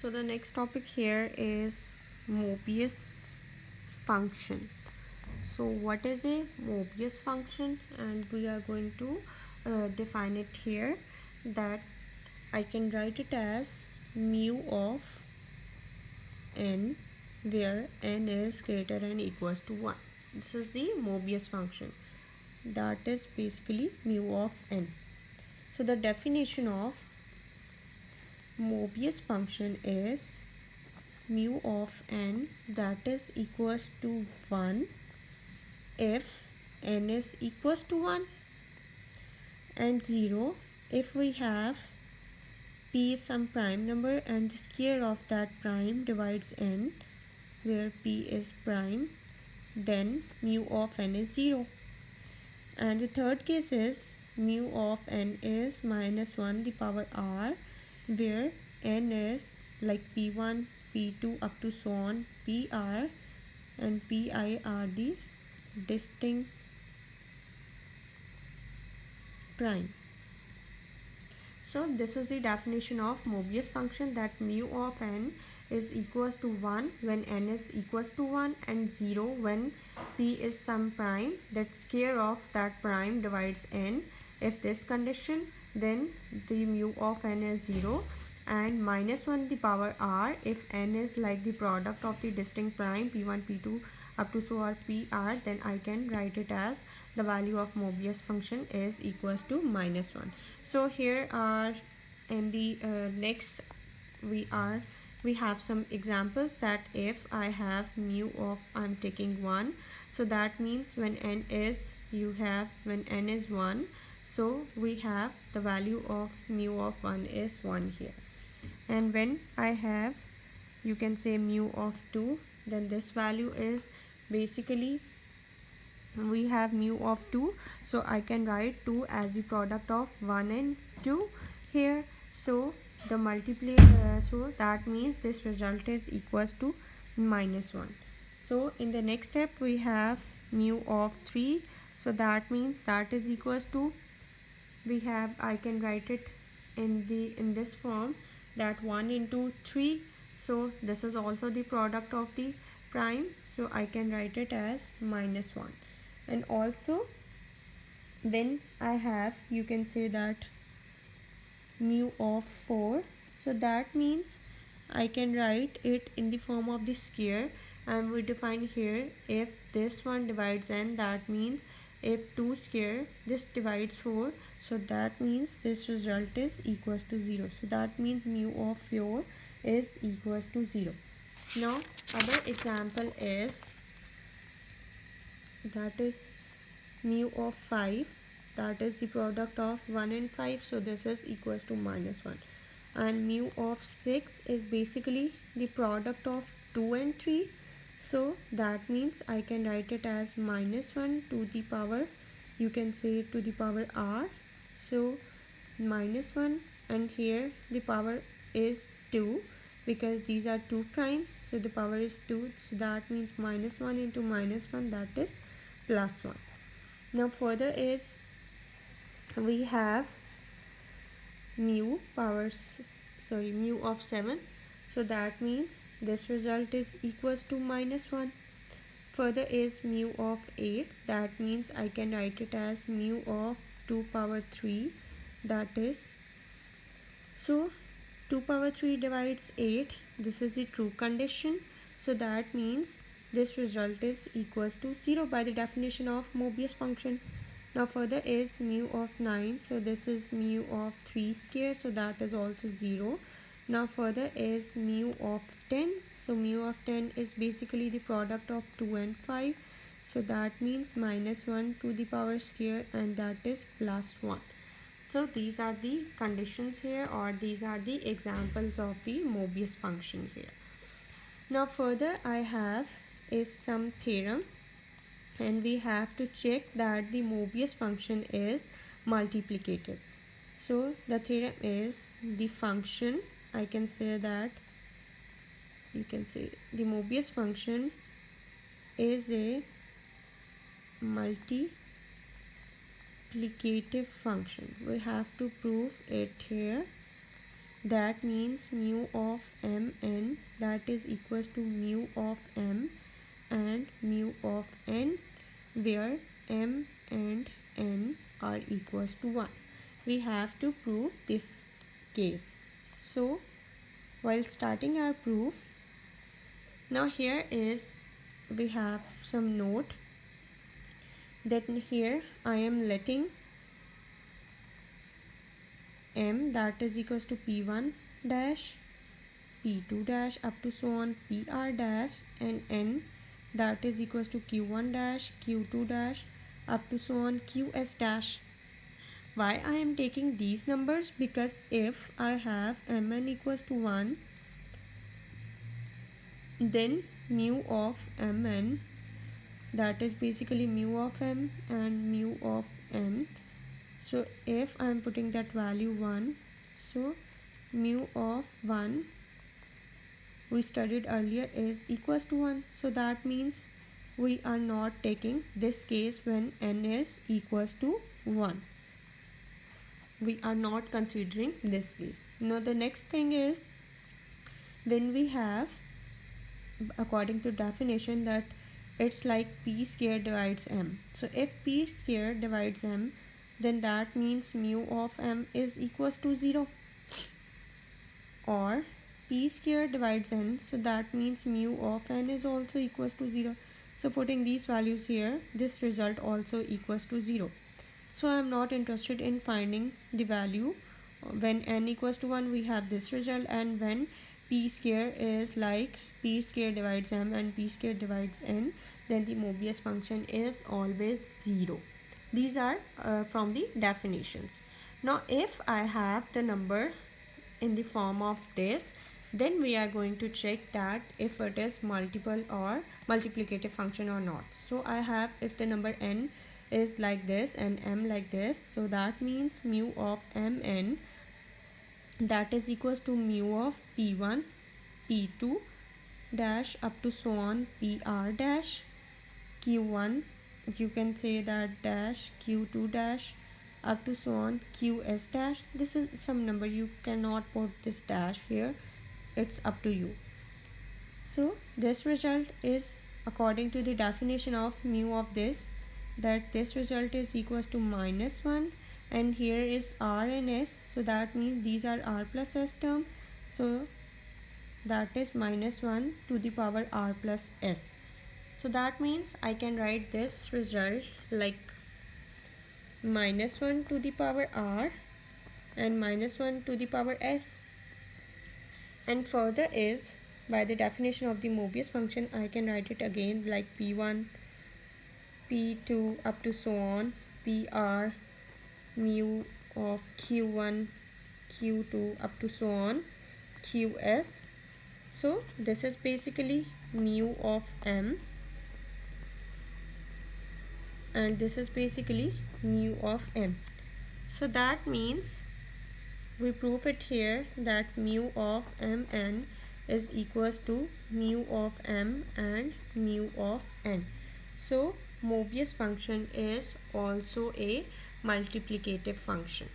So the next topic here is Mobius function. So what is a Mobius function? And we are going to define it here, that I can write it as mu of n, where n is greater than equals to 1. This is the Mobius function, that is basically mu of n. So the definition of Mobius function is mu of n, that is equals to 1 if n is equals to 1, and 0 if we have p is some prime number and the square of that prime divides n, where p is prime, then mu of n is 0. And the third case is mu of n is minus 1 the power r, where n is like p1, p2 up to so on pr, and pi are the distinct prime. So this is the definition of Mobius function, that mu of n is equals to 1 when n is equals to 1, and 0 when p is some prime, that square of that prime divides n. If this condition, then the mu of n is 0, and minus 1 the power r if n is like the product of the distinct prime p1, p2 up to so or pr, then I can write it as the value of Mobius function is equals to minus 1. So here are in the next we have some examples, that if I have mu of, I'm taking 1, so that means when n is, when n is 1, so we have the value of mu of 1 is 1 here. And when I have, you can say mu of 2, then this value is basically, we have mu of 2, so I can write 2 as the product of 1 and 2 here. So the so that means this result is equals to minus 1. So in the next step we have mu of 3, so that means that is equals to, we have, I can write it in this form, that 1 into 3, so this is also the product of the prime, so I can write it as minus 1. And also when I have, you can say that mu of 4, so that means I can write it in the form of the square, and we define here, if this one divides n, that means if 2 square this divides 4, so that means this result is equals to 0, so that means mu of 4 is equals to 0. Now other example is, that is mu of 5, that is the product of 1 and 5, so this is equals to minus 1. And mu of 6 is basically the product of 2 and 3, so that means I can write it as minus 1 to the power, you can say to the power r, so minus 1, and here the power is 2 because these are 2 primes, so the power is 2, so that means minus 1 into minus 1, that is plus 1. Now further is, we have mu of 7, so that means this result is equals to minus 1. Further is mu of 8, that means I can write it as mu of 2 power 3, that is, so 2 power 3 divides 8, this is the true condition, so that means this result is equals to 0 by the definition of Mobius function. Now further is mu of 9, so this is mu of 3 square, so that is also 0. Now further is mu of 10, so mu of 10 is basically the product of 2 and 5, so that means minus 1 to the power square, and that is plus 1. So these are the conditions here, or these are the examples of the Mobius function here. Now further I have is some theorem, and we have to check that the Mobius function is multiplicative. So the theorem is, the function, I can say that, you can say the Mobius function is a multiplicative function. We have to prove it here, that means mu of mn that is equals to mu of m and mu of n, where m and n are equals to 1. We have to prove this case. So while starting our proof, now here is we have some note that here I am letting m that is equals to p1 dash, p2 dash up to so on pr dash, and n that is equals to q1 dash, q2 dash up to so on qs dash. Why I am taking these numbers? Because if I have mn equals to 1, then mu of mn that is basically mu of m and mu of n. So if I am putting that value 1, so mu of 1 we studied earlier is equals to 1. So that means we are not taking this case when n is equals to 1. We are not considering this case. Now the next thing is when we have, according to definition, that it's like p square divides m. So if p square divides m, then that means mu of m is equals to 0. Or p square divides n, so that means mu of n is also equals to 0. So putting these values here, this result also equals to 0. So I am not interested in finding the value. When n equals to 1, we have this result, and when p square is like p square divides m and p square divides n, then the Mobius function is always 0. These are from the definitions. Now if I have the number in the form of this, then we are going to check that if it is multiple or multiplicative function or not. So I have, if the number n is like this and m like this, so that means mu of mn that is equals to mu of p1 p2 dash up to so on pr dash, q1 you can say that dash, q2 dash up to so on qs dash. This is some number, you cannot put this dash here, it's up to you. So this result is according to the definition of mu of this, that this result is equals to -1, and here is r and s, so that means these are r plus s term, so that is -1 to the power r plus s. So that means I can write this result like -1 to the power r and -1 to the power s. And further is, by the definition of the Mobius function, I can write it again like p1 p2 up to so on pr mu of q1 q2 up to so on qs. So this is basically mu of m, and this is basically mu of m. So that means we prove it here that mu of mn is equals to mu of m and mu of n. So Mobius function is also a multiplicative function.